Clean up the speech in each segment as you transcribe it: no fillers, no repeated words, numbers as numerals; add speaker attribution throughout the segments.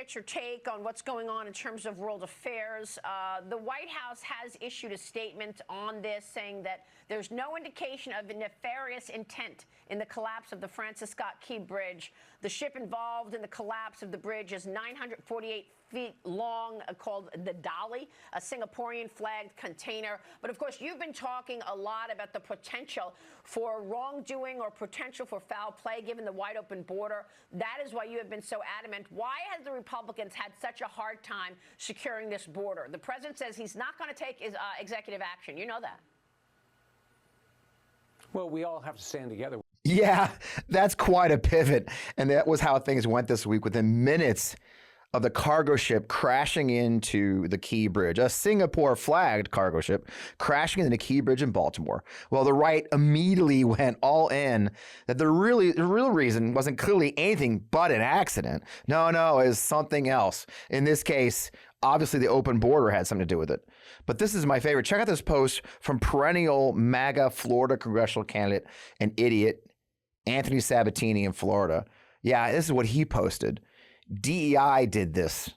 Speaker 1: get your take on what's going on in terms of world affairs. The White House has issued a statement on this saying that there's no indication of a nefarious intent in the collapse of the Francis Scott Key Bridge. The ship involved in the collapse of the bridge is 948 feet long, called the Dolly, a Singaporean flagged container. But of course, you've been talking a lot about the potential for wrongdoing or potential for foul play given the wide open border. That is why you have been so adamant. Why has the Republicans had such a hard time securing this border? The president says he's not going to take his executive action. You know that.
Speaker 2: Well, we all have to stand together.
Speaker 3: Yeah, that's quite a pivot. And that was how things went this week. Within minutes of the cargo ship crashing into the Key Bridge, a Singapore flagged cargo ship crashing into the Key Bridge in Baltimore. Well, the right immediately went all in that the real reason wasn't clearly anything but an accident. No, it was something else. In this case, obviously the open border had something to do with it. But this is my favorite. Check out this post from perennial MAGA Florida congressional candidate and idiot Anthony Sabatini in Florida. Yeah, this is what he posted. DEI did this.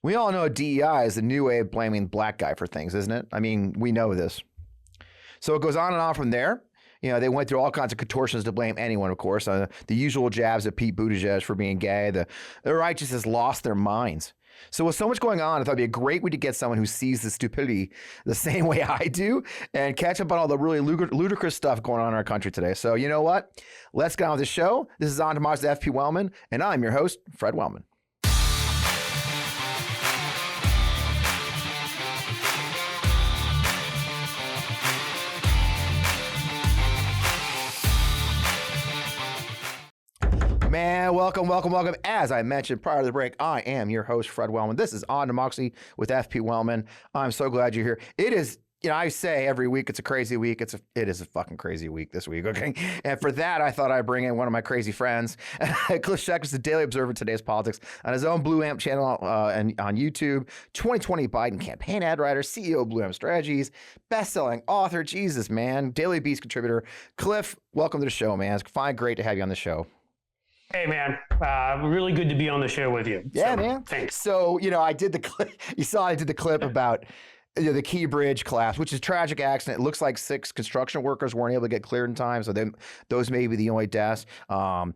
Speaker 3: We all know DEI is the new way of blaming the black guy for things, isn't it? I mean, we know this. So it goes on and on from there. You know, they went through all kinds of contortions to blame anyone, of course. The usual jabs at Pete Buttigieg for being gay. The righteous has lost their minds. So with so much going on, I thought it'd be a great way to get someone who sees the stupidity the same way I do and catch up on all the really ludicrous stuff going on in our country today. So you know what? Let's get on with the show. This is On Democracy with FP Wellman, and I'm your host, Fred Wellman. Man, welcome. As I mentioned prior to the break, I am your host, Fred Wellman. This is On Democracy with FP Wellman. I'm so glad you're here. It is, I say every week it's a crazy week. It is a fucking crazy week this week, okay? And for that, I thought I'd bring in one of my crazy friends. Cliff Scheck is the Daily Observer Today's Politics on his own Blue Amp channel and on YouTube. 2020 Biden campaign ad writer, CEO of Blue Amp Strategies, best-selling author. Jesus, man. Daily Beast contributor. Cliff, welcome to the show, man. It's great to have you on the show.
Speaker 4: Hey, man. Really good to be on the show with you.
Speaker 3: Yeah,
Speaker 4: so,
Speaker 3: man.
Speaker 4: Thanks.
Speaker 3: So, I did the clip. You saw I did the clip about the Key Bridge collapse, which is a tragic accident. It looks like 6 construction workers weren't able to get cleared in time. So those may be the only deaths. And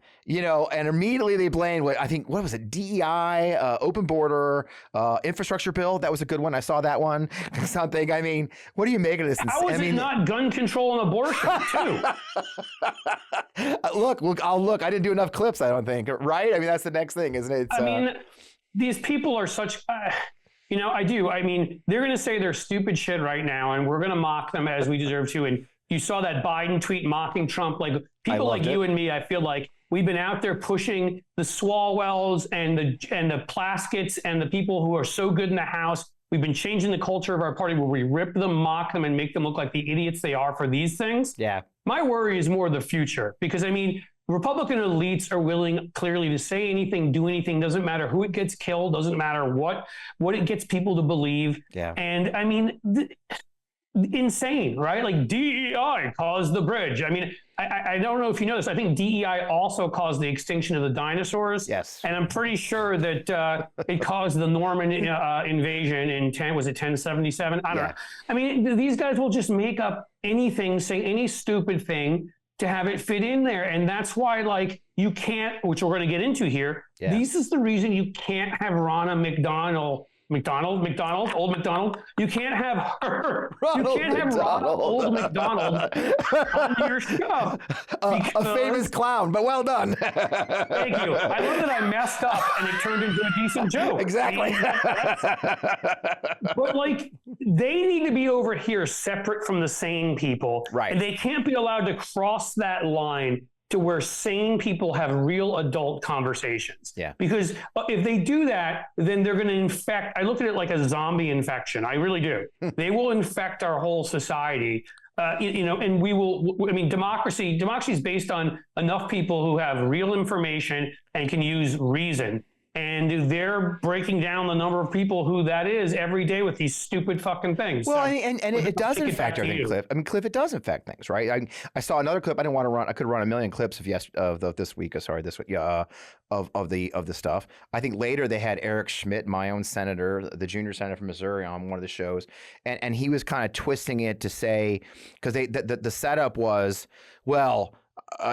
Speaker 3: immediately they blamed what was it? DEI, open border, infrastructure bill. That was a good one. I saw that one. Something. I mean, what do you make of this?
Speaker 4: How is it not gun control and abortion too?
Speaker 3: I'll look. I didn't do enough clips, I don't think. Right? I mean, that's the next thing, isn't it?
Speaker 4: I mean, these people are such... I do. I mean, they're going to say they're stupid shit right now, and we're going to mock them as we deserve to. And you saw that Biden tweet mocking Trump. Like people like you and me, I feel like we've been out there pushing the Swalwells and the Plasketts and the people who are so good in the House. We've been changing the culture of our party where we rip them, mock them, and make them look like the idiots they are for these things.
Speaker 3: Yeah.
Speaker 4: My worry is more the future because, Republican elites are willing clearly to say anything, do anything, doesn't matter who it gets killed, doesn't matter what it gets people to believe.
Speaker 3: Yeah.
Speaker 4: And insane, right? Like DEI caused the bridge. I don't know if you know this. I think DEI also caused the extinction of the dinosaurs.
Speaker 3: Yes.
Speaker 4: And I'm pretty sure that it caused the Norman invasion in 1077? I don't know. These guys will just make up anything, say any stupid thing to have it fit in there. And that's why, you can't, which we're going to get into here. Yeah. This is the reason you can't have Ronna Old McDonald. You can't have her. Ronna Old McDonald on your show.
Speaker 3: A famous clown, but well done.
Speaker 4: Thank you. I love that I messed up and it turned into a decent joke.
Speaker 3: Exactly.
Speaker 4: But they need to be over here separate from the sane people.
Speaker 3: Right.
Speaker 4: And they can't be allowed to cross that line to where sane people have real adult conversations.
Speaker 3: Yeah.
Speaker 4: Because if they do that, then they're going to infect. I look at it like a zombie infection. I really do. They will infect our whole society. And we will. Democracy is based on enough people who have real information and can use reason. And they're breaking down the number of people who that is every day with these stupid fucking things.
Speaker 3: Well,
Speaker 4: So,
Speaker 3: I mean, and it does affect everything, Cliff. I mean, Cliff, it does affect things, right? I saw another clip. I didn't want to run. I could run a million clips of this week. Sorry, this week. Of the stuff. I think later they had Eric Schmidt, my own senator, the junior senator from Missouri, on one of the shows, and he was kind of twisting it to say, because the setup was, well,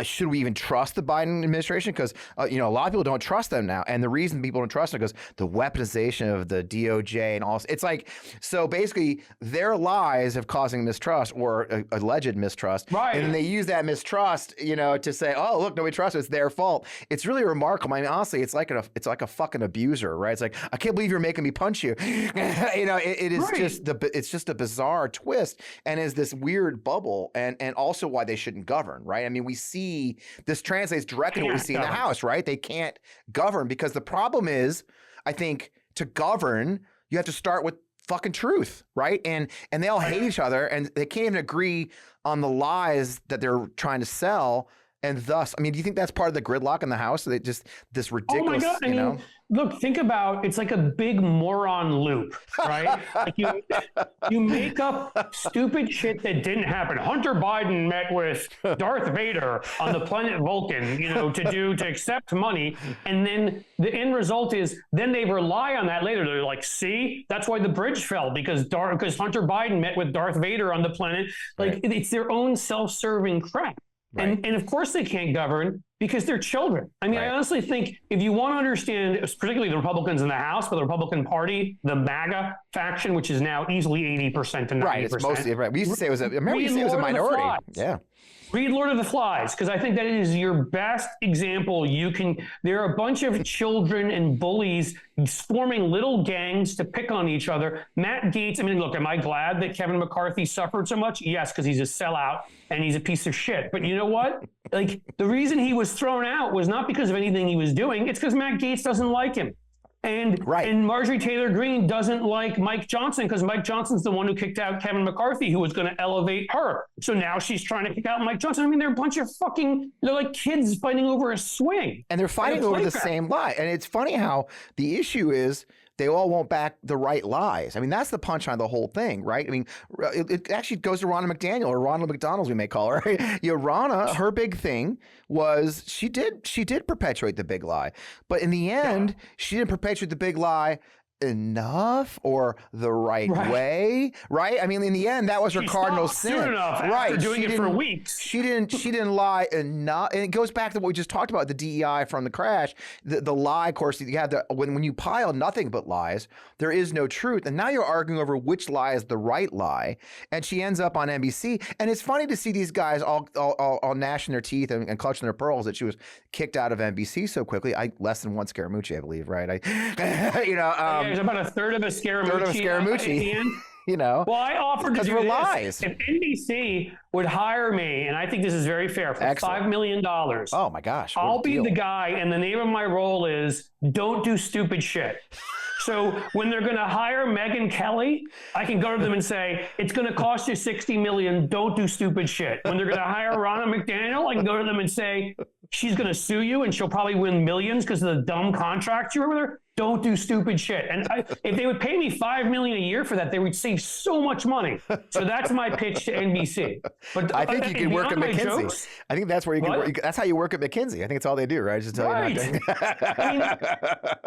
Speaker 3: should we even trust the Biden administration? Because a lot of people don't trust them now, and the reason people don't trust them is because the weaponization of the DOJ and all. It's like, so basically their lies have causing mistrust or alleged mistrust,
Speaker 4: right?
Speaker 3: And then they use that mistrust, to say, oh, look, nobody trusts. It's their fault. It's really remarkable. I mean, honestly, it's like a fucking abuser, right? It's like, I can't believe you're making me punch you. It is right. It's just a bizarre twist, and is this weird bubble, and also why they shouldn't govern, right? I mean, we see this translates directly to what we see in the House, right? They can't govern because the problem is, I think, to govern, you have to start with fucking truth, right? And they all hate each other, and they can't even agree on the lies that they're trying to sell. And thus, I mean, do you think that's part of the gridlock in the House? That just this ridiculous,
Speaker 4: oh my God. Look, think about, it's like a big moron loop, right? Like you make up stupid shit that didn't happen. Hunter Biden met with Darth Vader on the planet Vulcan, to accept money. And then the end result is then they rely on that later. They're like, see, that's why the bridge fell, because Hunter Biden met with Darth Vader on the planet. Like, it's their own self-serving crap. Right. And of course they can't govern because they're children. I mean, I honestly think if you want to understand, particularly the Republicans in the House, but the Republican Party, the MAGA faction, which is now easily 80% to 90%. Right, it's mostly,
Speaker 3: right. We used to say it was a minority. Yeah.
Speaker 4: Read Lord of the Flies, because I think that is your best example. There are a bunch of children and bullies forming little gangs to pick on each other. Matt Gaetz, I mean, look, am I glad that Kevin McCarthy suffered so much? Yes, because he's a sellout and he's a piece of shit. But you know what? Like, the reason he was thrown out was not because of anything he was doing. It's because Matt Gaetz doesn't like him. And Marjorie Taylor Greene doesn't like Mike Johnson because Mike Johnson's the one who kicked out Kevin McCarthy, who was going to elevate her. So now she's trying to kick out Mike Johnson. I mean, they're a bunch of they're like kids fighting over a swing.
Speaker 3: And they're fighting over the same lie. And it's funny how the issue is they all won't back the right lies. I mean, that's the punchline of the whole thing, right? I mean, it actually goes to Ronna McDaniel, or Ronald McDonald, we may call her. Right? Ronna, her big thing was she did perpetuate the big lie. But in the end, she didn't perpetuate the big lie enough or the right way, right? I mean, in the end, that was her cardinal sin.
Speaker 4: After doing it for weeks.
Speaker 3: She didn't lie enough. And it goes back to what we just talked about, the DEI from the crash. The lie, of course, you have when you pile nothing but lies, there is no truth. And now you're arguing over which lie is the right lie. And she ends up on NBC. And it's funny to see these guys all gnashing their teeth and clutching their pearls that she was kicked out of NBC so quickly. Less than one Scaramucci, I believe, right?
Speaker 4: There's about a third of a Scaramucci. Well, I offered to do this.
Speaker 3: Lies.
Speaker 4: If NBC would hire me, and I think this is very fair, for $5 million.
Speaker 3: Oh my gosh.
Speaker 4: I'll be the guy, and the name of my role is Don't Do Stupid Shit. So when they're going to hire Megyn Kelly, I can go to them and say, it's going to cost you $60 million. Don't do stupid shit. When they're going to hire Ronna McDaniel, I can go to them and say, she's going to sue you and she'll probably win millions because of the dumb contract you were with her. Don't do stupid shit. And if they would pay me $5 million a year for that, they would save so much money. So that's my pitch to NBC. But
Speaker 3: I think you can work at McKinsey. I think that's where you can work. That's how you work at McKinsey. I think it's all they do, right? Just tell you not to.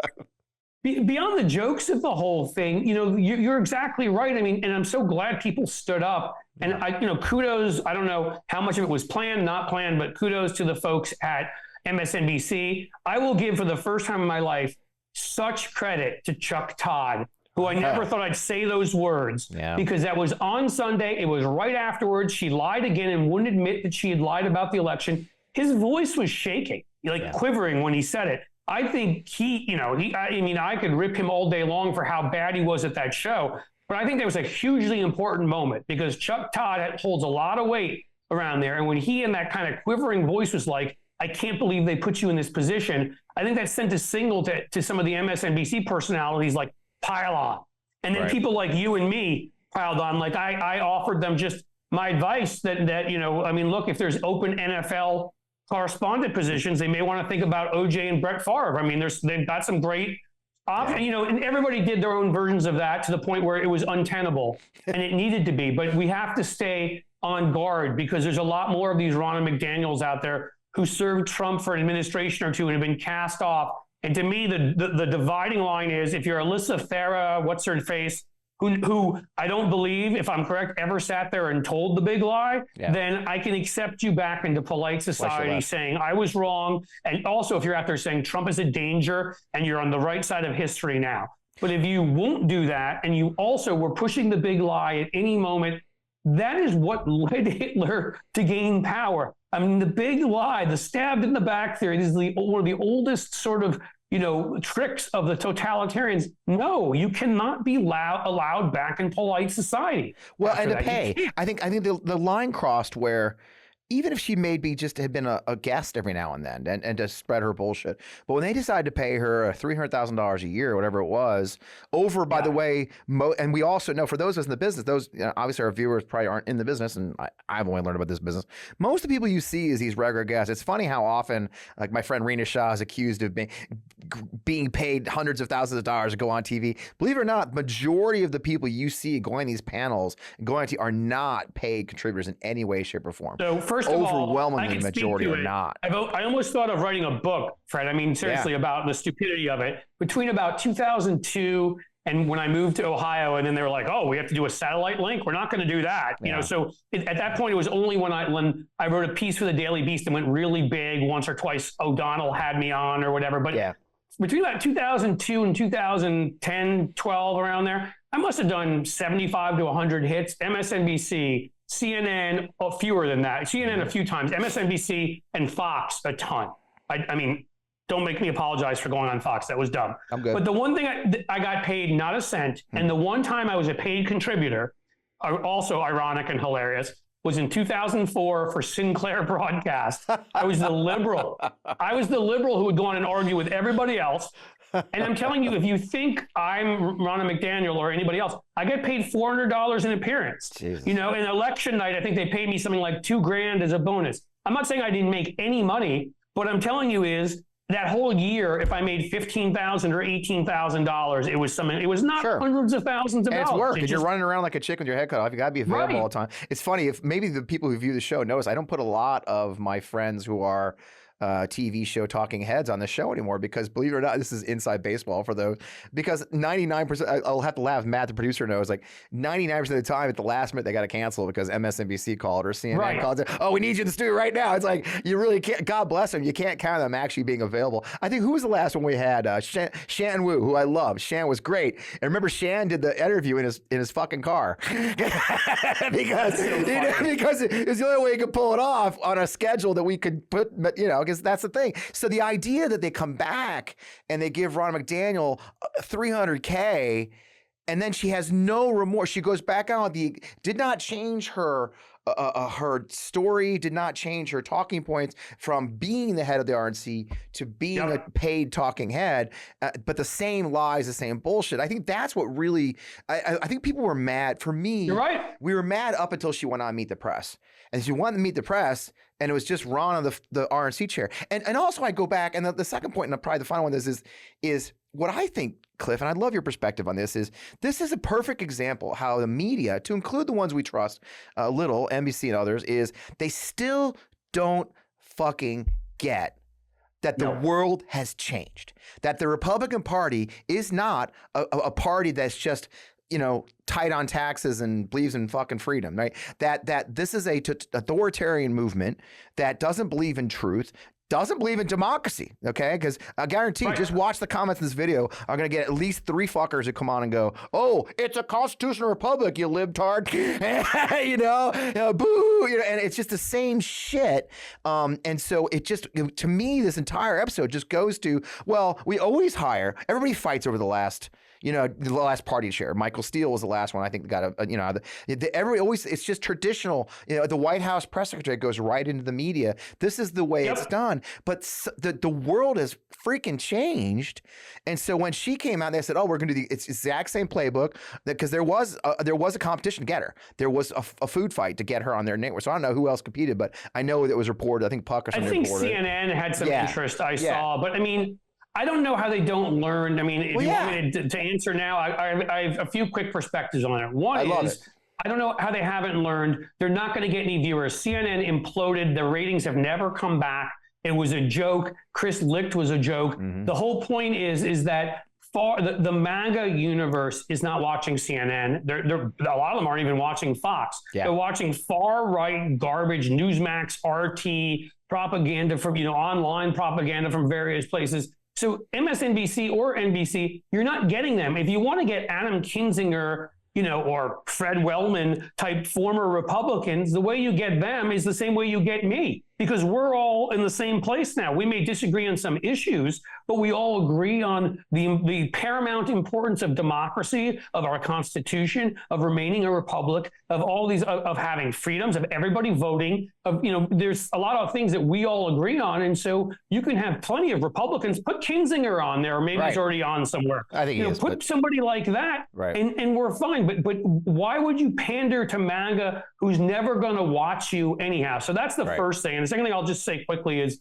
Speaker 4: Beyond the jokes of the whole thing, you're exactly right. I mean, and I'm so glad people stood up. And kudos. I don't know how much of it was planned, not planned, but kudos to the folks at MSNBC. I will give, for the first time in my life, such credit to Chuck Todd, who I never thought I'd say those words, because that was on Sunday. It was right afterwards. She lied again and wouldn't admit that she had lied about the election. His voice was shaking, quivering when he said it. I think I could rip him all day long for how bad he was at that show, but I think that was a hugely important moment because Chuck Todd holds a lot of weight around there. And when he in that kind of quivering voice was like, I can't believe they put you in this position, I think that sent a signal to some of the MSNBC personalities, like, pile on. And then people like you and me piled on. Like I offered them just my advice that look, if there's open NFL correspondent positions, they may want to think about OJ and Brett Favre. I mean, they've got some great options, you know, and everybody did their own versions of that to the point where it was untenable and it needed to be. But we have to stay on guard because there's a lot more of these Ronna McDaniels out there who served Trump for an administration or two and have been cast off. And to me, the dividing line is if you're Alyssa Farah, what's her face, who I don't believe, if I'm correct, ever sat there and told the big lie, then I can accept you back into polite society saying I was wrong. And also if you're out there saying Trump is a danger and you're on the right side of history now. But if you won't do that and you also were pushing the big lie at any moment, that is what led Hitler to gain power. I mean, the big lie, the stabbed in the back theory, this is one of the oldest sort of, you know, tricks of the totalitarians. No, you cannot be allowed back in polite society.
Speaker 3: Well, and to pay. I think the line crossed where even if she maybe just had been a guest every now and then and to spread her bullshit. But when they decided to pay her $300,000 a year, whatever it was, over, by the way, and we also know for those of us in the business, those, you know, obviously our viewers probably aren't in the business, and I've only learned about this business. Most of the people you see is these regular guests. It's funny how often, like my friend Rena Shah is accused of being paid hundreds of thousands of dollars to go on TV. Believe it or not, majority of the people you see going on these panels, going on TV, are not paid contributors in any way, shape, or form.
Speaker 4: So first of all,
Speaker 3: overwhelmingly majority are not.
Speaker 4: I almost thought of writing a book, Fred. I mean, seriously, about the stupidity of it. Between about 2002 and when I moved to Ohio, and then they were like, "Oh, we have to do a satellite link. We're not going to do that." You know, so at that point, it was only when I wrote a piece for the Daily Beast and went really big once or twice. O'Donnell had me on or whatever, but between about 2002 and 2010, 12, around there, I must have done 75 to 100 hits. MSNBC, CNN, fewer than that. CNN a few times. MSNBC and Fox a ton. I mean, don't make me apologize for going on Fox. That was dumb.
Speaker 3: I'm good.
Speaker 4: But the one thing I got paid not a cent, and the one time I was a paid contributor, also ironic and hilarious, was in 2004 for Sinclair Broadcast. I was the liberal. I was the liberal who would go on and argue with everybody else. And I'm telling you, if you think I'm Ronna McDaniel or anybody else, I get paid $400 an appearance. Jesus. You know, in election night, I think they paid me something like $2,000 as a bonus. I'm not saying I didn't make any money. What I'm telling you is that whole year, if I made $15,000 or $18,000, it was something. It was not hundreds of thousands of dollars.
Speaker 3: It's work because you're running around like a chick with your head cut off. You got to be available all the time. It's funny if maybe the people who view the show notice I don't put a lot of my friends who are TV show talking heads on the show anymore because, believe it or not, this is inside baseball for those, because 99%, I'll have to laugh, Matt, the producer, knows, like 99% of the time at the last minute they got to cancel because MSNBC called or CNN called. Oh, we need you in the studio right now. It's like, you really can't, God bless them, you can't count on them actually being available. I think, who was the last one we had? Shan Wu, who I love. Shan was great. And remember, Shan did the interview in his fucking car because it was the only way he could pull it off on a schedule that we could put, you know, because that's the thing. So the idea that they come back and they give Ronna McDaniel $300K and then she has no remorse. She goes back out. Did not change her story, did not change her talking points from being the head of the RNC to being a paid talking head, but the same lies, the same bullshit. I think that's what really, I think people were mad. For me,
Speaker 4: you're right. We
Speaker 3: were mad up until she went on Meet the Press. And she wanted to Meet the Press, and it was just Ron on the RNC chair. And also I go back, and the second point, and probably the final one is what I think, Cliff, and I'd love your perspective on this is a perfect example how the media, to include the ones we trust a little, NBC and others, is they still don't fucking get that the world has changed. That the Republican Party is not a party that's just, you know, tight on taxes and believes in fucking freedom, right? That this is a authoritarian movement that doesn't believe in truth, doesn't believe in democracy, okay? Because I guarantee you, just watch the comments in this video, are going to get at least 3 fuckers who come on and go, oh, it's a constitutional republic, you libtard, you know, boo, you know, and it's just the same shit. And so it just, to me, this entire episode just goes to, well, we always hire, everybody fights over the last, the last party chair. Michael Steele was the last one. I think got it's just traditional. The White House press secretary goes right into the media. This is the way it's done. But the world has freaking changed. And so when she came out, they said, "Oh, we're going to do the exact same playbook," because there was a competition to get her. There was a food fight to get her on their network. So I don't know who else competed, but I know that was reported. I think Puck or something.
Speaker 4: I think
Speaker 3: reported.
Speaker 4: CNN had some interest. I saw, but I mean, I don't know how they don't learn. I mean, if you want me to answer now, I have a few quick perspectives on it. One is, I don't know how they haven't learned. They're not going to get any viewers. CNN imploded. The ratings have never come back. It was a joke. Chris Licht was a joke. Mm-hmm. The whole point is that the MAGA universe is not watching CNN. A lot of them aren't even watching Fox. Yeah. They're watching far-right garbage, Newsmax, RT, propaganda from, online propaganda from various places. So MSNBC or NBC, you're not getting them. If you want to get Adam Kinzinger, or Fred Wellman type former Republicans, the way you get them is the same way you get me, because we're all in the same place now. We may disagree on some issues, but we all agree on the paramount importance of democracy, of our Constitution, of remaining a republic, of all these, of having freedoms, of everybody voting, there's a lot of things that we all agree on. And so you can have plenty of Republicans. Put Kinzinger on there, or maybe he's already on somewhere.
Speaker 3: I think he is,
Speaker 4: put somebody like that, and we're fine. But why would you pander to MAGA, who's never going to watch you anyhow? So that's the first thing. And the second thing I'll just say quickly is,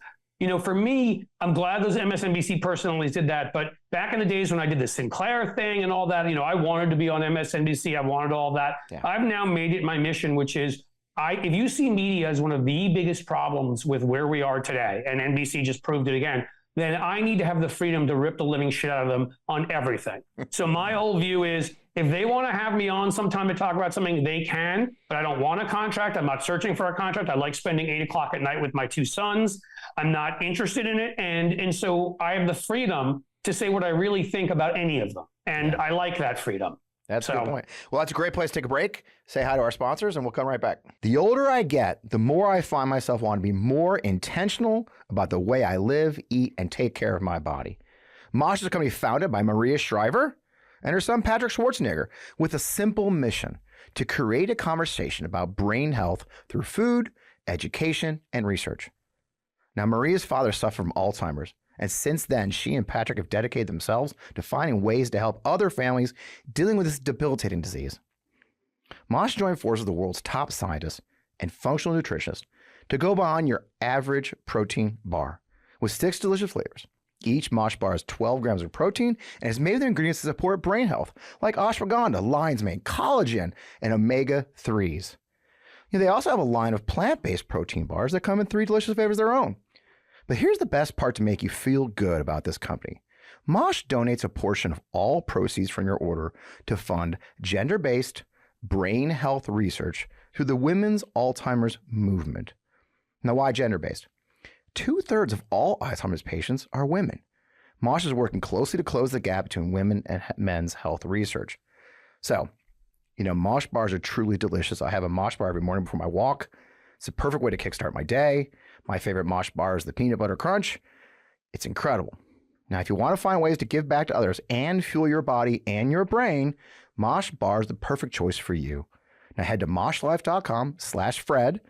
Speaker 4: for me, I'm glad those MSNBC personalities did that. But back in the days when I did the Sinclair thing and all that, I wanted to be on MSNBC. I wanted all that. Yeah. I've now made it my mission, which is, if you see media as one of the biggest problems with where we are today, and NBC just proved it again, then I need to have the freedom to rip the living shit out of them on everything. So my whole view is, if they want to have me on sometime to talk about something, they can, but I don't want a contract. I'm not searching for a contract. I like spending 8 o'clock at night with my 2 sons. I'm not interested in it. And so I have the freedom to say what I really think about any of them. And I like that freedom.
Speaker 3: That's a good point. Well, that's a great place to take a break. Say hi to our sponsors, and we'll come right back. The older I get, the more I find myself wanting to be more intentional about the way I live, eat, and take care of my body. Mosh is a company founded by Maria Shriver and her son, Patrick Schwarzenegger, with a simple mission: to create a conversation about brain health through food, education, and research. Now, Maria's father suffered from Alzheimer's, and since then, she and Patrick have dedicated themselves to finding ways to help other families dealing with this debilitating disease. Mosh joined forces with the world's top scientists and functional nutritionists to go beyond your average protein bar with 6 delicious flavors. Each Mosh bar has 12 grams of protein and is made with ingredients to support brain health, like ashwagandha, lion's mane, collagen, and omega-3s. They also have a line of plant-based protein bars that come in 3 delicious flavors of their own. But here's the best part to make you feel good about this company. Mosh donates a portion of all proceeds from your order to fund gender-based brain health research through the Women's Alzheimer's Movement. Now, why gender-based? 2/3 of all Alzheimer's patients are women. Mosh is working closely to close the gap between women and men's health research. So, Mosh bars are truly delicious. I have a Mosh bar every morning before my walk. It's a perfect way to kickstart my day. My favorite Mosh bar is the Peanut Butter Crunch. It's incredible. Now, if you want to find ways to give back to others and fuel your body and your brain, Mosh bar is the perfect choice for you. Now, head to moshlife.com/Fred.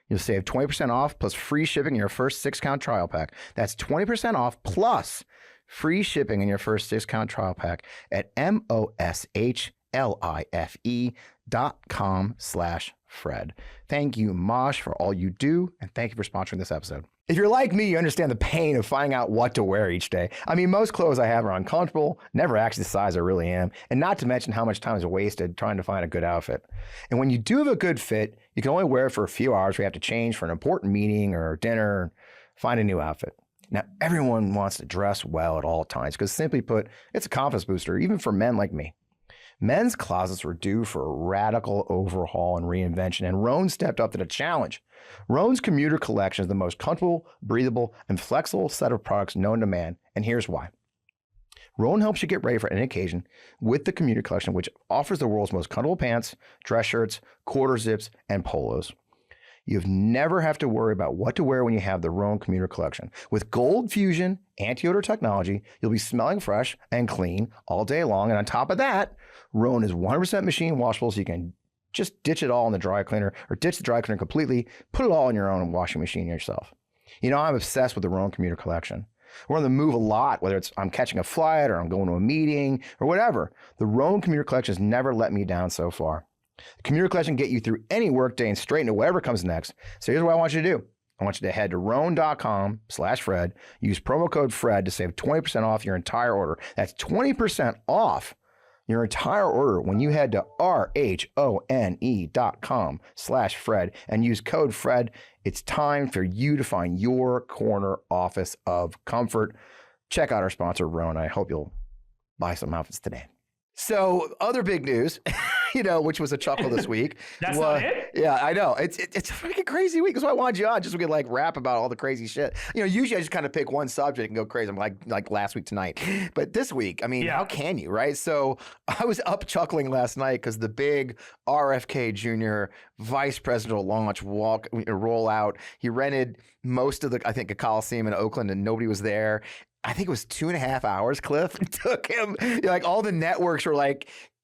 Speaker 3: You'll save 20% off plus free shipping in your first 6-count trial pack. That's 20% off plus free shipping in your first 6-count trial pack at moshlife.com/Fred. Thank you, Mosh, for all you do, and thank you for sponsoring this episode. If you're like me, you understand the pain of finding out what to wear each day. I mean, most clothes I have are uncomfortable, never actually the size I really am, and not to mention how much time is wasted trying to find a good outfit. And when you do have a good fit, you can only wear it for a few hours. We have to change for an important meeting or dinner and find a new outfit. Now, everyone wants to dress well at all times because, simply put, it's a confidence booster, even for men like me. Men's closets were due for a radical overhaul and reinvention, and Rhone stepped up to the challenge. Rhone's commuter collection is the most comfortable, breathable, and flexible set of products known to man, and here's why. Rhone helps you get ready for any occasion with the commuter collection, which offers the world's most comfortable pants, dress shirts, quarter zips, and polos. You've never have to worry about what to wear when you have the Roan Commuter Collection. With Gold Fusion anti-odor technology, you'll be smelling fresh and clean all day long. And on top of that, Roan is 100% machine washable, so you can just ditch it all in the dry cleaner or ditch the dry cleaner completely, put it all in your own washing machine yourself. You know, I'm obsessed with the Roan Commuter Collection. We're on the move a lot, whether it's I'm catching a flight or I'm going to a meeting or whatever. The Roan Commuter Collection has never let me down so far. The Commuter Collection get you through any workday and straight into whatever comes next. So here's what I want you to do. I want you to head to roan.com/Fred. Use promo code Fred to save 20% off your entire order. That's 20% off your entire order when you head to RHONE.com/Fred and use code Fred. It's time for you to find your corner office of comfort. Check out our sponsor, Roan. I hope you'll buy some outfits today. So other big news, which was a chuckle this week.
Speaker 4: That's not it?
Speaker 3: Yeah, I know. It's a freaking crazy week. That's why I wanted you on, just so we could like rap about all the crazy shit. Usually I just kind of pick one subject and go crazy. I'm like last week tonight. But this week, I mean, how can you, right? So I was up chuckling last night because the big RFK Jr. vice presidential launch roll out. He rented most of a Coliseum in Oakland and nobody was there. I think it was 2.5 hours, Cliff. It took him. All the networks were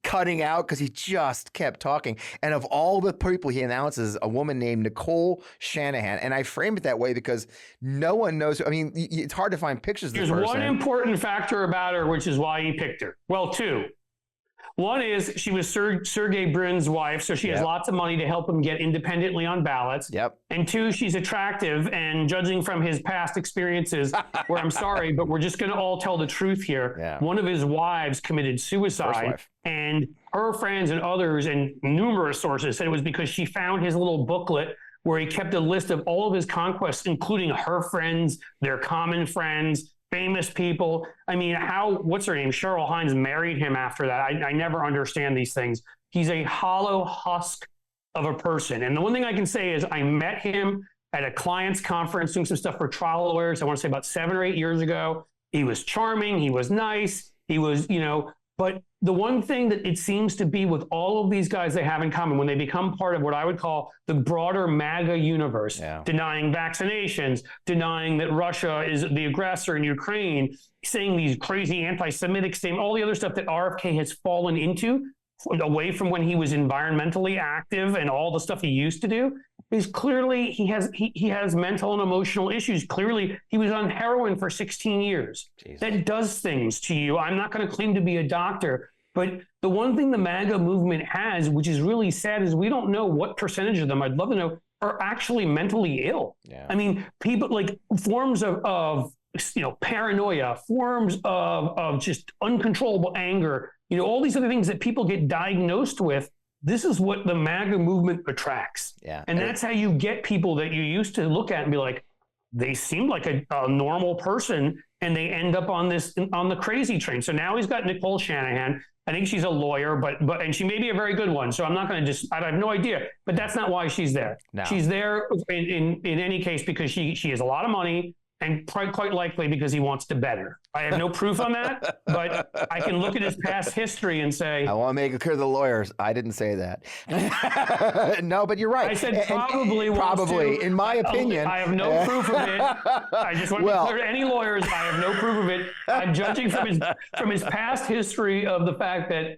Speaker 3: cutting out because he just kept talking. And of all the people he announces, a woman named Nicole Shanahan. And I frame it that way because no one knows. I mean, it's hard to find pictures of this person.
Speaker 4: There's one important factor about her, which is why he picked her. Well, two. One is she was Sergey Brin's wife, so she has lots of money to help him get independently on ballots.
Speaker 3: Yep.
Speaker 4: And two, she's attractive, and judging from his past experiences, where I'm sorry, but we're just going to all tell the truth here.
Speaker 3: Yeah.
Speaker 4: One of his wives committed suicide, and her friends and others and numerous sources said it was because she found his little booklet where he kept a list of all of his conquests, including her friends, their common friends, famous people. I mean, what's her name? Cheryl Hines married him after that. I never understand these things. He's a hollow husk of a person. And the one thing I can say is I met him at a client's conference doing some stuff for trial lawyers. I want to say about 7 or 8 years ago. He was charming. He was nice. He was, but the one thing that it seems to be with all of these guys they have in common when they become part of what I would call the broader MAGA universe, denying vaccinations, denying that Russia is the aggressor in Ukraine, saying these crazy anti-Semitic statements, all the other stuff that RFK has fallen into away from when he was environmentally active and all the stuff he used to do, is clearly he has mental and emotional issues. Clearly, he was on heroin for 16 years. Jesus. That does things to you. I'm not going to claim to be a doctor, but the one thing the MAGA movement has, which is really sad, is we don't know what percentage of them, I'd love to know, are actually mentally ill. Yeah. I mean, people forms of paranoia, forms of just uncontrollable anger, all these other things that people get diagnosed with. This is what the MAGA movement attracts. Yeah. And that's how you get people that you used to look at and be like, they seem like a normal person, and they end up on the crazy train. So now he's got Nicole Shanahan. I think she's a lawyer, and she may be a very good one. So I'm not going to I have no idea, but that's not why she's there. No. She's there in any case because she has a lot of money, and quite likely because he wants to bet her. I have no proof on that, but I can look at his past history and say... I
Speaker 3: want to make it clear to the lawyers. I didn't say that. No, but you're right.
Speaker 4: I said probably.
Speaker 3: In my opinion.
Speaker 4: I have no proof of it. I just want to be clear to any lawyers, I have no proof of it. I'm judging from his past history of the fact that,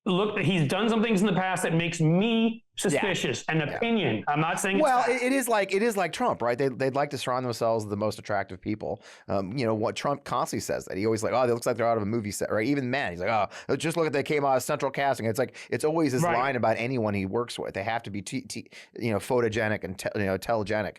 Speaker 4: look, he's done some things in the past that makes me suspicious. An opinion. I'm not saying.
Speaker 3: Well, it is like Trump, right? They'd like to surround themselves with the most attractive people. What Trump constantly says that he always it looks like they're out of a movie set, right? Even men, he's like, just look at they came out of central casting. It's always this line about anyone he works with. They have to be photogenic and telegenic.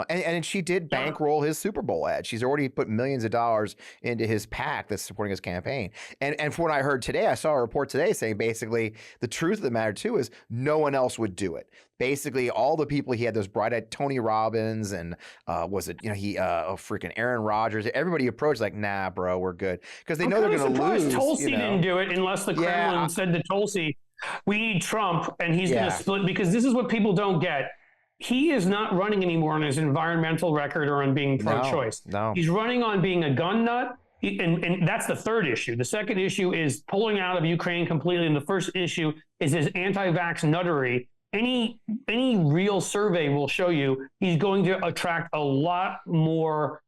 Speaker 3: And she did bankroll his Super Bowl ad. She's already put millions of dollars into his PAC that's supporting his campaign. And from what I heard today, I saw a report today saying basically the truth of the matter too is no one else would do it. Basically, all the people he had, those bright-eyed Tony Robbins and freaking Aaron Rodgers, everybody approached like, nah, bro, we're good. Because they know they're going to lose.
Speaker 4: Tulsi didn't do it unless the Kremlin said to Tulsi, we need Trump, and he's going to split. Because this is what people don't get. He is not running anymore on his environmental record or on being pro-choice. No. He's running on being a gun nut. And that's the third issue. The second issue is pulling out of Ukraine completely. And the first issue is his anti-vax nuttery. any real survey will show you he's going to attract a lot more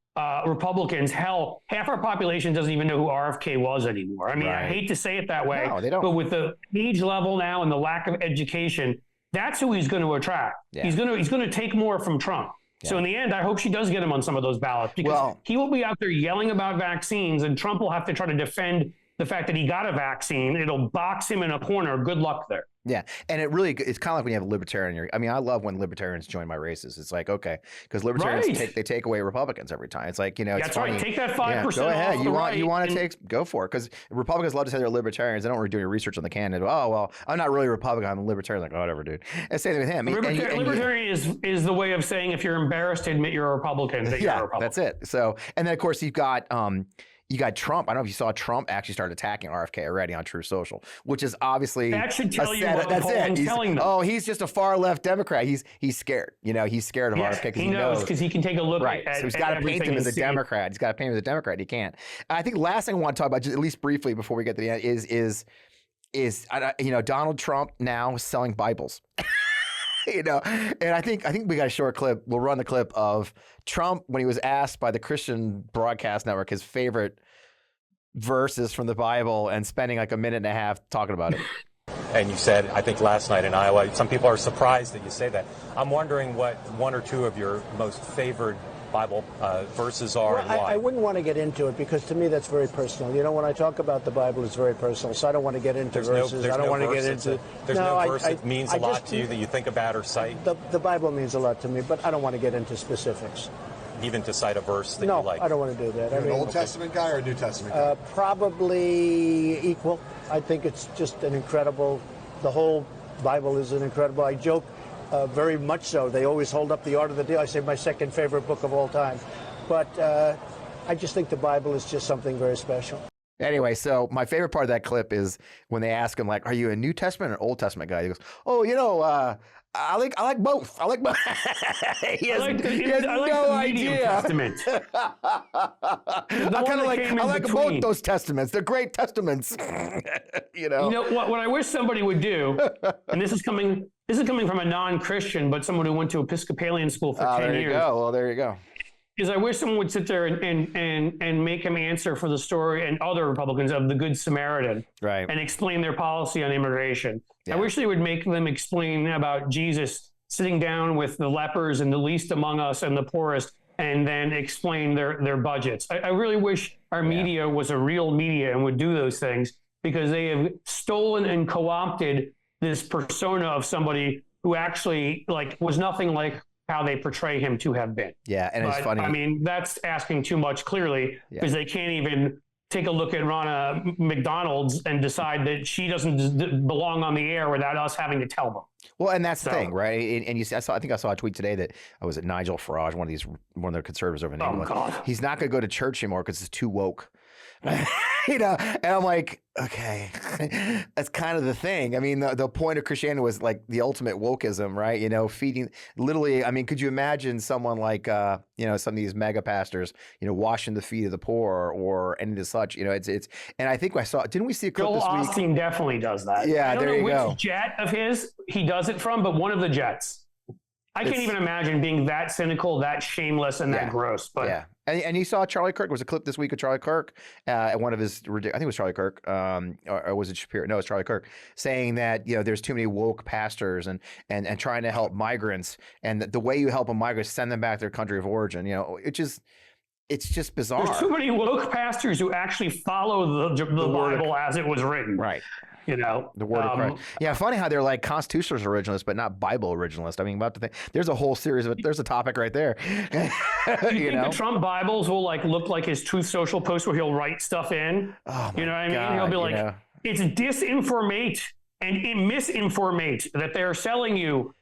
Speaker 4: Republicans. Hell, half our population doesn't even know who RFK was anymore. I mean, I hate to say it that way,
Speaker 3: No, they don't.
Speaker 4: but with the age level now and the lack of education, that's who he's going to attract.
Speaker 3: Yeah.
Speaker 4: He's going to take more from Trump.
Speaker 3: Yeah.
Speaker 4: So in the end, I hope she does get him on some of those ballots, because he will be out there yelling about vaccines, and Trump will have to try to defend the fact that he got a vaccine. It'll box him in a corner. Good luck there.
Speaker 3: Yeah, and it's kind of like when you have a libertarian. I mean, I love when libertarians join my races. It's like, okay, because libertarians take away Republicans every time. It's like, it's
Speaker 4: That's
Speaker 3: funny.
Speaker 4: right. Take that 5%.
Speaker 3: Go ahead.
Speaker 4: Off
Speaker 3: You want to go for it, because Republicans love to say they're libertarians. They don't really do any research on the candidate. Oh well, I'm not really a Republican. I'm a libertarian. Like, oh, whatever, dude. And same thing with him.
Speaker 4: Libertarian is the way of saying if you're embarrassed to admit you're a Republican, that you're a Republican.
Speaker 3: That's it. So, and then of course you got Trump. I don't know if you saw Trump actually start attacking RFK already on True Social, which is obviously
Speaker 4: that should tell you what
Speaker 3: that's it.
Speaker 4: Telling them.
Speaker 3: Oh, he's just a far left Democrat. He's scared. He's scared of RFK because
Speaker 4: he knows because he can take a look at.
Speaker 3: So he's got to paint him as a Democrat. He's got to paint him as a Democrat. He can't. I think the last thing I want to talk about, just at least briefly before we get to the end, is Donald Trump now selling Bibles. And I think we got a short clip. We'll run the clip of Trump when he was asked by the Christian Broadcast Network his favorite verses from the Bible, and spending like a minute and a half talking about it.
Speaker 5: And you said, I think last night in Iowa, some people are surprised that you say that. I'm wondering what one or two of your most favored Bible verses are, and why.
Speaker 6: I wouldn't want to get into it, because to me that's very personal. When I talk about the Bible, it's very personal, so I don't want to get into verses. I don't want to get into.
Speaker 5: There's no verse that means a lot to you that you think about or cite?
Speaker 6: The Bible means a lot to me, but I don't want to get into specifics.
Speaker 5: Even to cite a verse that
Speaker 6: you
Speaker 5: like?
Speaker 6: No, I don't want to do that.
Speaker 7: You're an Old Testament guy or a New Testament guy?
Speaker 6: Probably equal. I think it's just an incredible. The whole Bible is an incredible. I joke. Very much so. They always hold up the Art of the Deal. I say my second favorite book of all time. But I just think the Bible is just something very special.
Speaker 3: Anyway, so my favorite part of that clip is when they ask him, like, are you a New Testament or Old Testament guy? He goes, oh, I like both. I like both. he has no idea.
Speaker 4: Testament.
Speaker 3: I like both those testaments. They're great testaments.
Speaker 4: What I wish somebody would do, and this is coming from a non-Christian, but someone who went to Episcopalian school for 10 years.
Speaker 3: There you go. Well, there you go.
Speaker 4: Is I wish someone would sit there and make him answer for the story and other Republicans of the Good Samaritan,
Speaker 3: right?
Speaker 4: And explain their policy on immigration. Yeah. I wish they would make them explain about Jesus sitting down with the lepers and the least among us and the poorest, and then explain their budgets. I really wish our media was a real media and would do those things, because they have stolen and co-opted this persona of somebody who actually was nothing like how they portray him to have been.
Speaker 3: Yeah, and it's funny.
Speaker 4: I mean, that's asking too much, clearly, because they can't even take a look at Ronna McDonald's and decide that she doesn't belong on the air without us having to tell them.
Speaker 3: Well, and that's the thing, right? And I think I saw a tweet today that was it Nigel Farage, one of their conservatives over in England.
Speaker 4: God.
Speaker 3: He's not going to go to church anymore because it's too woke. And I'm like, okay, that's kind of the thing. I mean, the point of Christianity was like the ultimate wokeism, right? Feeding, literally. I mean, could you imagine someone like, some of these mega pastors, washing the feet of the poor or any of the such? It's. And I think didn't we see a clip
Speaker 4: Joel
Speaker 3: this week?
Speaker 4: Osteen definitely does that.
Speaker 3: Yeah,
Speaker 4: I don't
Speaker 3: there
Speaker 4: know
Speaker 3: you go.
Speaker 4: which jet of his he does it from, but one of the jets. I can't even imagine being that cynical, that shameless, and that gross. But
Speaker 3: yeah. And you saw Charlie Kirk. There was a clip this week of Charlie Kirk at one of his, I think it was Charlie Kirk, or was it Shapiro? No, it's Charlie Kirk, saying that there's too many woke pastors and trying to help migrants, and the way you help a migrant is send them back to their country of origin. It's just bizarre.
Speaker 4: There's too many woke pastors who actually follow the Bible as it was written.
Speaker 3: Right.
Speaker 4: The
Speaker 3: word of Christ. Yeah, funny how they're like constitutionalist originalists, but not Bible originalists. I mean, about to think, there's a whole series of it. There's a topic right there.
Speaker 4: You think the Trump Bibles will look like his Truth Social post where he'll write stuff in?
Speaker 3: Oh my
Speaker 4: what I mean?
Speaker 3: God,
Speaker 4: He'll be like, it's disinformate and misinformate that they're selling you.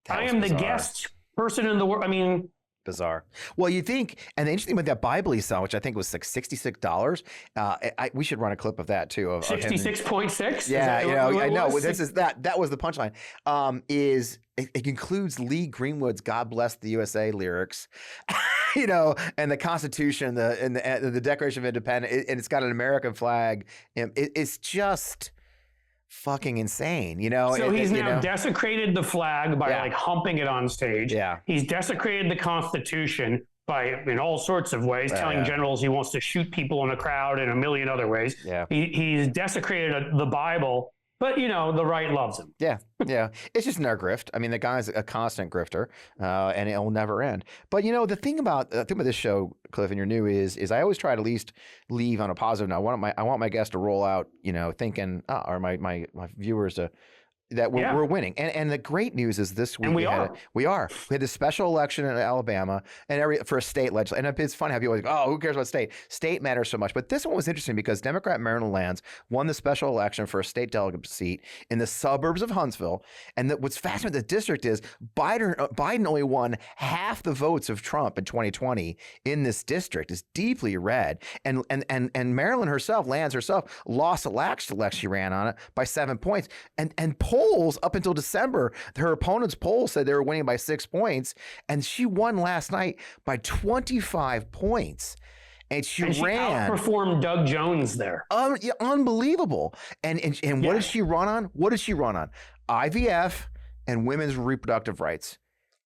Speaker 4: I am bizarre. The guest person in the world. I mean,
Speaker 3: bizarre. Well, you think, and the interesting thing with that Bible he saw, which I think was like $66. We should run a clip of that too.
Speaker 4: 66.6.
Speaker 3: Yeah, I know. That was the punchline. Is it includes Lee Greenwood's "God Bless the USA" lyrics, and the Constitution, and the Declaration of Independence, and it's got an American flag. It's just fucking insane. You know,
Speaker 4: So he's now
Speaker 3: know?
Speaker 4: desecrated the flag by like humping it on stage.
Speaker 3: Yeah.
Speaker 4: He's desecrated the Constitution by in all sorts of ways, telling generals he wants to shoot people in a crowd and a million other ways.
Speaker 3: Yeah.
Speaker 4: He's desecrated the Bible, but you know, the right loves him.
Speaker 3: Yeah. Yeah. It's just another grift. I mean, the guy's a constant grifter, and it'll never end. But you know, the thing about this show, Cliff, and you're new is I always try to at least leave on a positive note. I want my guests to roll out, you know, thinking, or my viewers to, that we're winning. And the great news is this week
Speaker 4: and
Speaker 3: we had this special election in Alabama for a state legislature. And it's funny how people are like, oh, who cares about state? State matters so much. But this one was interesting because Democrat Maryland Lands won the special election for a state delegate seat in the suburbs of Huntsville. And what's fascinating with the district is Biden only won half the votes of Trump in 2020 in this district. It's deeply red. And Maryland herself, Lands herself, lost the last election she ran on it by 7 points. And polls up until December, her opponent's polls said they were winning by 6 points, and she won last night by 25 points. And she
Speaker 4: outperformed Doug Jones there.
Speaker 3: Unbelievable. And what did she run on? What did she run on? IVF and women's reproductive rights.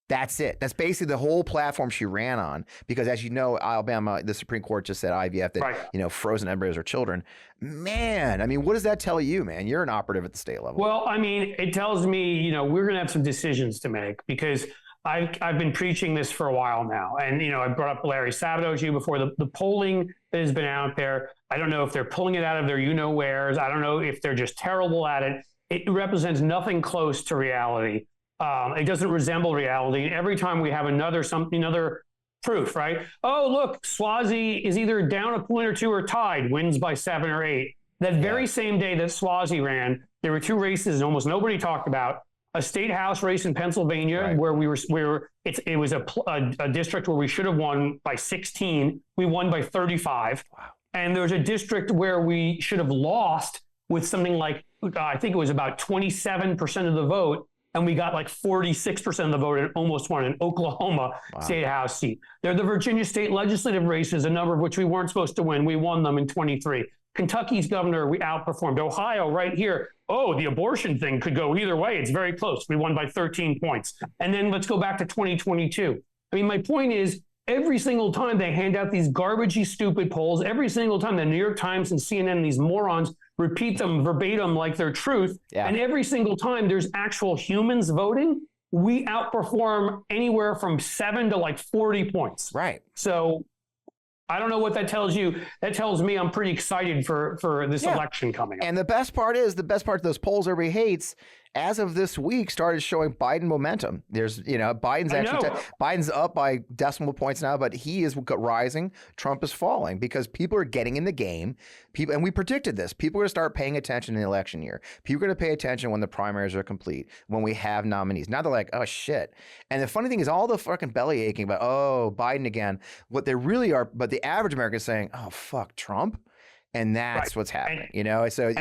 Speaker 3: That's it. That's basically the whole platform she ran on. Because as you know, Alabama, the Supreme Court just said IVF, that you know, frozen embryos are children. Man, I mean, what does that tell you, man? You're an operative at the state level.
Speaker 4: Well, I mean, it tells me, you know, we're going to have some decisions to make because I've been preaching this for a while now. And, you know, I brought up Larry Sabato to you before. The polling that has been out there, I don't know if they're pulling it out of their you-know-wheres. I don't know if they're just terrible at it. It represents nothing close to reality. It doesn't resemble reality. And every time we have another proof, right? Oh, look, Swazi is either down a point or two or tied, wins by 7 or 8. That very same day that Swazi ran, there were 2 races and almost nobody talked about. A state house race in Pennsylvania where it was a district where we should have won by 16. We won by 35. Wow. And there was a district where we should have lost with something like, I think it was about 27% of the vote. And we got like 46% of the vote and almost won an Oklahoma state house seat. They're the Virginia state legislative races, a number of which we weren't supposed to win. We won them in 23. Kentucky's governor, we outperformed. Ohio right here. Oh, the abortion thing could go either way. It's very close. We won by 13 points. And then let's go back to 2022. I mean, my point is, every single time they hand out these garbagey, stupid polls, every single time the New York Times and CNN, these morons, repeat them verbatim like they're truth. Yeah. And every single time there's actual humans voting, we outperform anywhere from 7 to like 40 points.
Speaker 3: Right.
Speaker 4: So I don't know what that tells you. That tells me I'm pretty excited for this election coming up.
Speaker 3: And the best part of those polls everybody hates, as of this week, started showing Biden momentum. There's, you know, Biden's up by decimal points now, but he is rising. Trump is falling because people are getting in the game. And we predicted this. People are going to start paying attention in the election year. People are going to pay attention when the primaries are complete, when we have nominees. Now they're like, oh, shit. And the funny thing is all the fucking belly aching about, oh, Biden again. What they really are, but the average American is saying, oh, fuck, Trump. And that's what's happening, you know? So,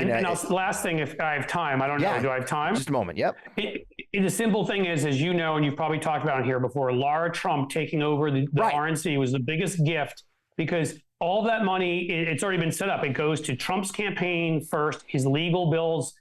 Speaker 4: last thing, if I have time, I don't know, do I have time?
Speaker 3: Just a moment, yep.
Speaker 4: The simple thing is, as you know, and you've probably talked about it here before, Lara Trump taking over the RNC was the biggest gift because all that money, it's already been set up. It goes to Trump's campaign first, his legal bills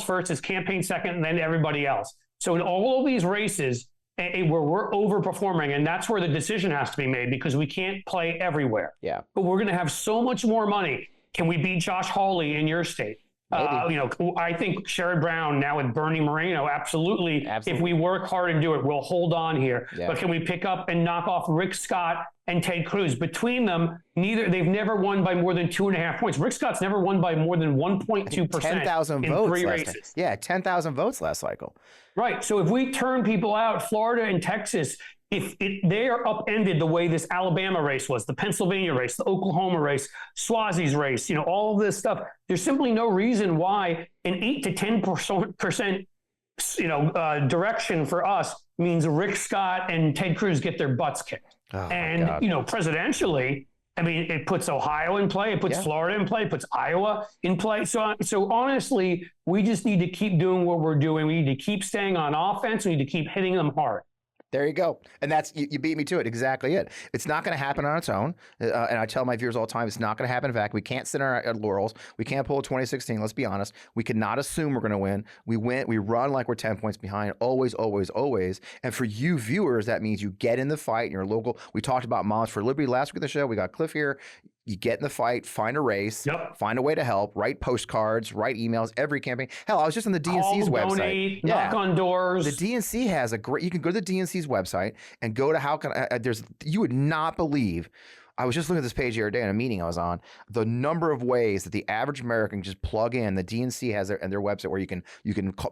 Speaker 4: first, his campaign second, and then everybody else. So in all of these races, where we're overperforming, and that's where the decision has to be made because we can't play everywhere. Yeah. But we're going to have so much more money. Can we beat Josh Hawley in your state? You know, I think Sherrod Brown now with Bernie Moreno, absolutely. If we work hard and do it, we'll hold on here. Yeah. But can we pick up and knock off Rick Scott and Ted Cruz? Between them, they've never won by more than 2.5 points. Rick Scott's never won by more than 1.2%.
Speaker 3: 10,000 votes. 3 races. Yeah, 10,000 votes last cycle.
Speaker 4: Right. So if we turn people out, Florida and Texas, if they are upended the way this Alabama race was, the Pennsylvania race, the Oklahoma race, Swazi's race, you know, all of this stuff, there's simply no reason why an 8 to 10% direction for us means Rick Scott and Ted Cruz get their butts kicked. Oh, and, you know, presidentially, I mean, it puts Ohio in play, it puts Florida in play, it puts Iowa in play. So honestly, we just need to keep doing what we're doing. We need to keep staying on offense. We need to keep hitting them hard.
Speaker 3: There you go. And that's, you beat me to it. Exactly it. It's not going to happen on its own. And I tell my viewers all the time, it's not going to happen. In fact, we can't sit on our laurels. We can't pull a 2016. Let's be honest. We cannot assume we're going to win. We run like we're 10 points behind. Always, always, always. And for you viewers, that means you get in the fight in your local. We talked about Moms for Liberty last week of the show. We got Cliff here. You get in the fight, find a race, find a way to help, write postcards, write emails, every campaign. Hell, I was just on the DNC's website.
Speaker 4: Donate, knock on doors.
Speaker 3: The DNC has a great, you can go to the DNC's website and go to how can I, you would not believe, I was just looking at this page the other day in a meeting I was on, the number of ways that the average American can just plug in. The DNC has their website where you can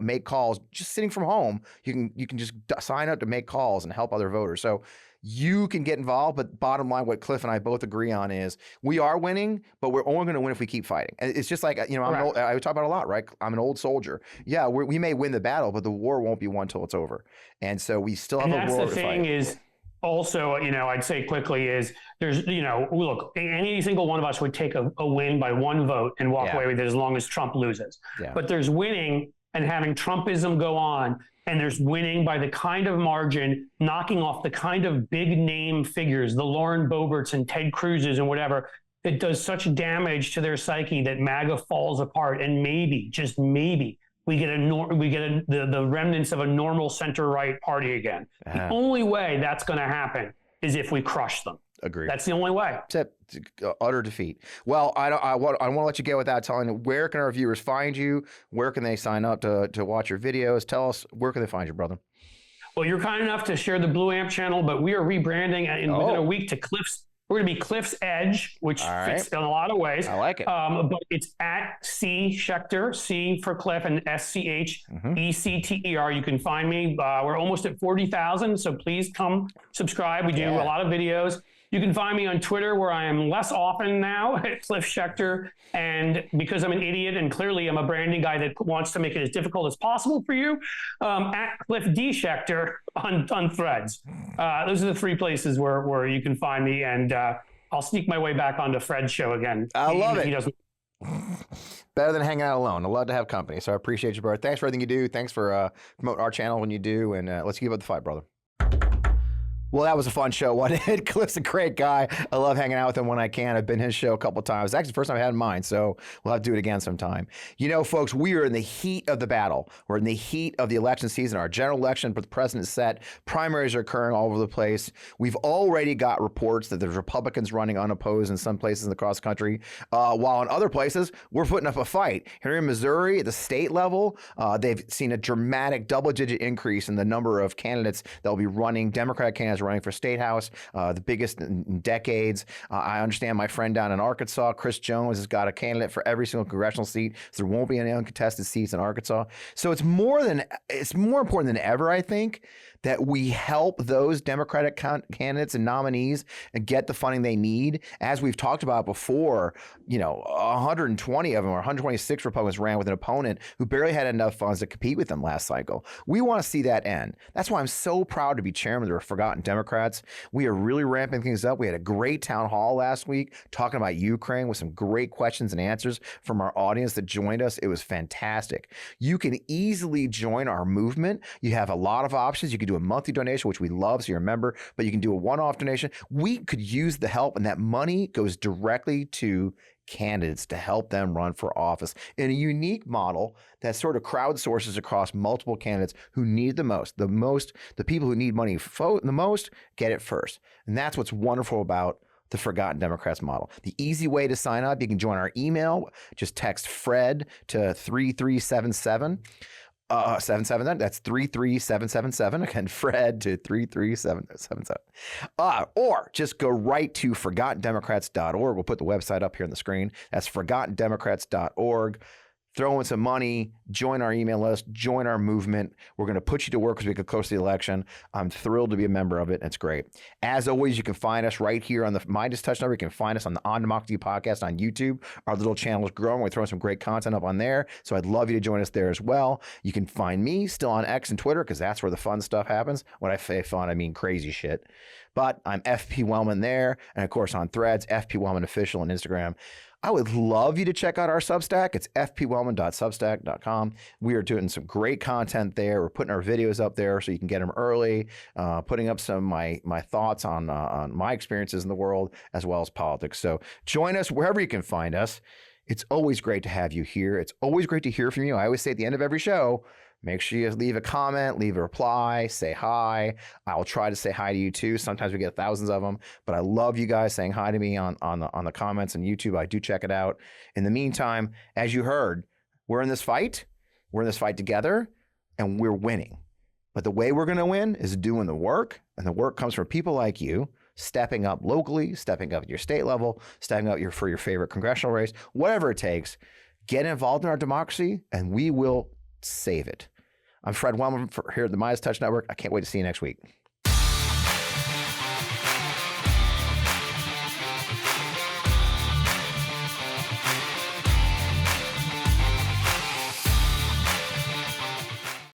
Speaker 3: make calls just sitting from home. You can just sign up to make calls and help other voters. So you can get involved, but bottom line, what Cliff and I both agree on is we are winning, but we're only going to win if we keep fighting. And it's just like, you know, I talk about it a lot, right? I'm an old soldier. Yeah, we may win the battle, but the war won't be won till it's over. And so we still have a war to fight.
Speaker 4: And that's the thing is, also, you know, I'd say quickly is there's, you know, look, any single one of us would take a win by one vote and walk away with it as long as Trump loses. Yeah. But there's winning and having Trumpism go on. And there's winning by the kind of margin, knocking off the kind of big name figures, the Lauren Boeberts and Ted Cruz's and whatever, that does such damage to their psyche that MAGA falls apart. And maybe, just maybe, we get the remnants of a normal center-right party again. The only way that's going to happen is if we crush them.
Speaker 3: Agreed.
Speaker 4: That's the only way.
Speaker 3: Except utter defeat. Well, I want to let you go without telling you, where can our viewers find you? Where can they sign up to watch your videos? Tell us, where can they find you, brother?
Speaker 4: Well, you're kind enough to share the Blue Amp channel, but we are rebranding within a week to Cliff's. We're going to be Cliff's Edge, which fits in a lot of ways.
Speaker 3: I like it.
Speaker 4: But it's at C Schechter, C for Cliff, and SCHECTER. You can find me. We're almost at 40,000, so please come subscribe. We do a lot of videos. You can find me on Twitter, where I am less often now, at Cliff Schechter. And because I'm an idiot and clearly I'm a branding guy that wants to make it as difficult as possible for you, at Cliff D. Schechter on Threads. Those are the three places where you can find me. And I'll sneak my way back onto Fred's show again.
Speaker 3: I love it.
Speaker 4: He doesn't.
Speaker 3: Better than hanging out alone. I love to have company. So I appreciate you, brother. Thanks for everything you do. Thanks for promoting our channel when you do. And let's keep up the fight, brother. Well, that was a fun show, wasn't it? Cliff's a great guy. I love hanging out with him when I can. I've been his show a couple of times. It's actually the first time I had mine, so we'll have to do it again sometime. You know, folks, we are in the heat of the battle. We're in the heat of the election season. Our general election for the president is set. Primaries are occurring all over the place. We've already got reports that there's Republicans running unopposed in some places across the country, while in other places, we're putting up a fight. Here in Missouri, at the state level, they've seen a dramatic double-digit increase in the number of candidates that will be running, Democratic candidates running for state house, the biggest in decades. I understand my friend down in Arkansas, Chris Jones, has got a candidate for every single congressional seat, so there won't be any uncontested seats in Arkansas. So it's more important than ever, I think, that we help those Democratic candidates and nominees and get the funding they need. As we've talked about before, you know, 120 of them or 126 Republicans ran with an opponent who barely had enough funds to compete with them last cycle. We want to see that end. That's why I'm so proud to be chairman of the Forgotten Democrats. We are really ramping things up. We had a great town hall last week talking about Ukraine with some great questions and answers from our audience that joined us. It was fantastic. You can easily join our movement. You have a lot of options. You can do a monthly donation, which we love, so you're a member, but you can do a one-off donation. We could use the help, and that money goes directly to candidates to help them run for office in a unique model that sort of crowdsources across multiple candidates who need the most. The people who need money the most get it first. And that's what's wonderful about the Forgotten Democrats model. The easy way to sign up, you can join our email. Just text Fred to 3377. 777. That's 33777. Again, Fred to 33777. Or just go right to ForgottenDemocrats.org. We'll put the website up here on the screen. That's ForgottenDemocrats.org. Throw in some money, join our email list, join our movement. We're going to put you to work as we get close to the election. I'm thrilled to be a member of it. It's great. As always, you can find us right here on the MeidasTouch Network. You can find us on the On Democracy podcast on YouTube. Our little channel is growing. We're throwing some great content up on there. So I'd love you to join us there as well. You can find me still on X and Twitter because that's where the fun stuff happens. When I say fun, I mean crazy shit. But I'm FP Wellman there. And of course on Threads, FP Wellman Official on Instagram. I would love you to check out our Substack. It's fpwellman.substack.com. We are doing some great content there. We're putting our videos up there so you can get them early, putting up some of my thoughts on my experiences in the world as well as politics. So join us wherever you can find us. It's always great to have you here. It's always great to hear from you. I always say at the end of every show, make sure you leave a comment, leave a reply, say hi. I'll try to say hi to you too. Sometimes we get thousands of them, but I love you guys saying hi to me on the comments on YouTube. I do check it out. In the meantime, as you heard, we're in this fight. We're in this fight together, and we're winning. But the way we're going to win is doing the work, and the work comes from people like you, stepping up locally, stepping up at your state level, stepping up for your favorite congressional race, whatever it takes. Get involved in our democracy, and we will save it. I'm Fred Wellman here at the MeidasTouch Network. I can't wait to see you next week.